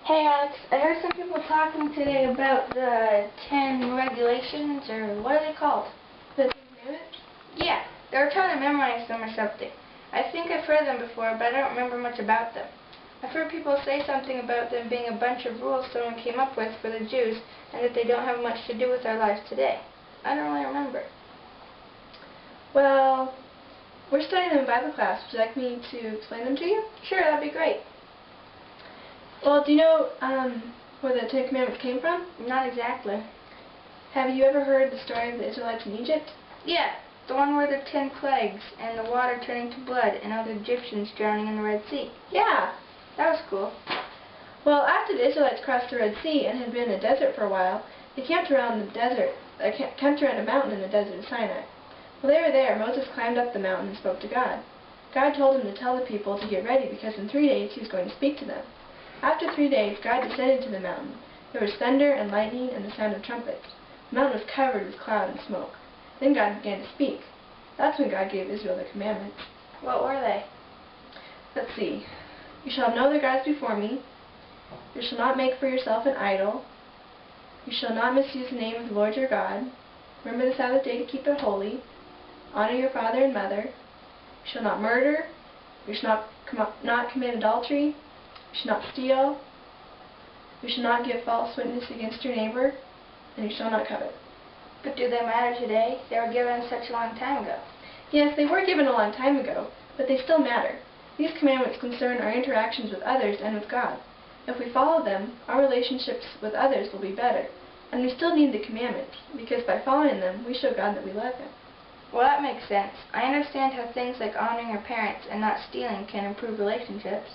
Hey Alex, I heard some people talking today about the 10 regulations, or what are they called? The 10 Commandments? Yeah, they were trying to memorize them or something. I think I've heard them before, but I don't remember much about them. I've heard people say something about them being a bunch of rules someone came up with for the Jews, and that they don't have much to do with our lives today. I don't really remember. Well, we're studying them in Bible class. Would you like me to explain them to you? Sure, that'd be great. Well, do you know where the 10 Commandments came from? Not exactly. Have you ever heard the story of the Israelites in Egypt? Yeah, the one where the 10 plagues, and the water turning to blood, and all the Egyptians drowning in the Red Sea. Yeah. That was cool. Well, after the Israelites crossed the Red Sea and had been in the desert for a while, they camped around a mountain in the desert of Sinai. While they were there, Moses climbed up the mountain and spoke to God. God told him to tell the people to get ready because in 3 days he was going to speak to them. After 3 days, God descended to the mountain. There was thunder and lightning and the sound of trumpets. The mountain was covered with cloud and smoke. Then God began to speak. That's when God gave Israel the commandments. What were they? Let's see. You shall have no other gods before me. You shall not make for yourself an idol. You shall not misuse the name of the Lord your God. Remember the Sabbath day to keep it holy. Honor your father and mother. You shall not murder. You shall not commit adultery. You shall not steal. You shall not give false witness against your neighbor. And you shall not covet. But do they matter today? They were given such a long time ago. Yes, they were given a long time ago, but they still matter. These commandments concern our interactions with others and with God. If we follow them, our relationships with others will be better. And we still need the commandments, because by following them, we show God that we love Him. Well, that makes sense. I understand how things like honoring your parents and not stealing can improve relationships.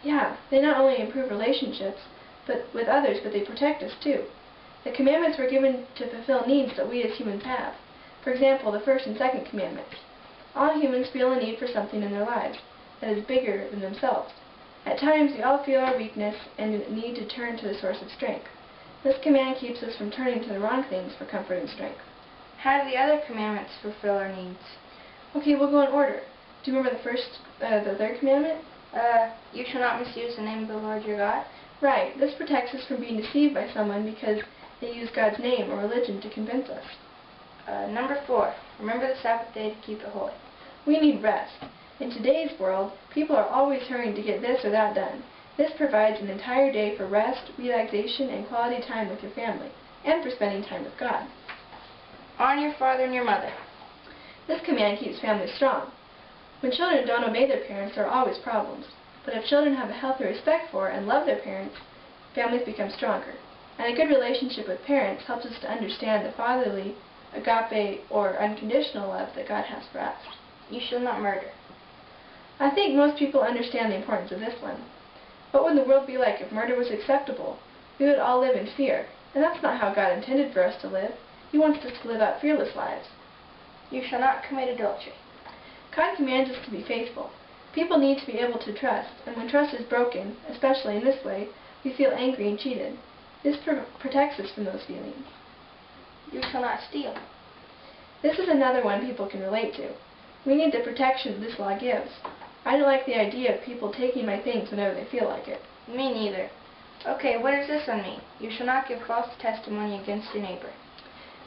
Yeah, they not only improve relationships with others, but they protect us too. The commandments were given to fulfill needs that we as humans have. For example, the first and second commandments. All humans feel a need for something in their lives that is bigger than themselves. At times, we all feel our weakness and need to turn to the source of strength. This command keeps us from turning to the wrong things for comfort and strength. How do the other commandments fulfill our needs? Okay, we'll go in order. Do you remember the third commandment? You shall not misuse the name of the Lord your God. Right. This protects us from being deceived by someone because they use God's name or religion to convince us. Number 4. Remember the Sabbath day to keep it holy. We need rest. In today's world, people are always hurrying to get this or that done. This provides an entire day for rest, relaxation, and quality time with your family, and for spending time with God. Honor your father and your mother. This command keeps families strong. When children don't obey their parents, there are always problems. But if children have a healthy respect for and love their parents, families become stronger. And a good relationship with parents helps us to understand the fatherly, agape, or unconditional love that God has for us. You shall not murder. I think most people understand the importance of this one. What would the world be like if murder was acceptable? We would all live in fear, and that's not how God intended for us to live. He wants us to live out fearless lives. You shall not commit adultery. God commands us to be faithful. People need to be able to trust, and when trust is broken, especially in this way, we feel angry and cheated. This protects us from those feelings. You shall not steal. This is another one people can relate to. We need the protection this law gives. I don't like the idea of people taking my things whenever they feel like it. Me neither. Okay, what does this one mean? You shall not give false testimony against your neighbor.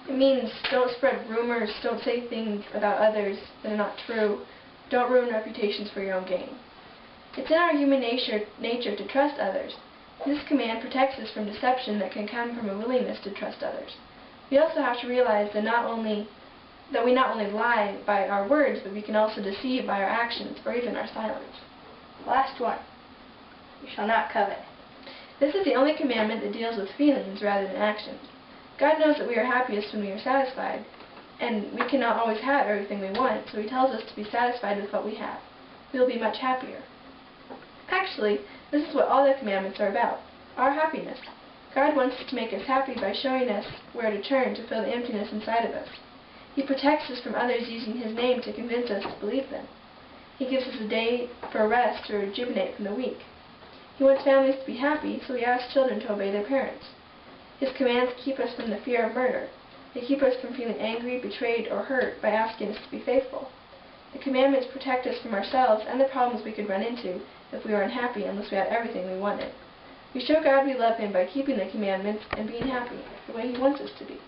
It means don't spread rumors, don't say things about others that are not true, don't ruin reputations for your own gain. It's in our human nature to trust others. This command protects us from deception that can come from a willingness to trust others. We also have to realize that we not only lie by our words, but we can also deceive by our actions or even our silence. Last one. You shall not covet. This is the only commandment that deals with feelings rather than actions. God knows that we are happiest when we are satisfied, and we cannot always have everything we want, so He tells us to be satisfied with what we have. We will be much happier. Actually, this is what all the commandments are about, our happiness. God wants to make us happy by showing us where to turn to fill the emptiness inside of us. He protects us from others using His name to convince us to believe them. He gives us a day for rest to rejuvenate from the week. He wants families to be happy, so He asks children to obey their parents. His commands keep us from the fear of murder. They keep us from feeling angry, betrayed, or hurt by asking us to be faithful. The commandments protect us from ourselves and the problems we could run into if we were unhappy unless we had everything we wanted. We show God we love Him by keeping the commandments and being happy, the way He wants us to be.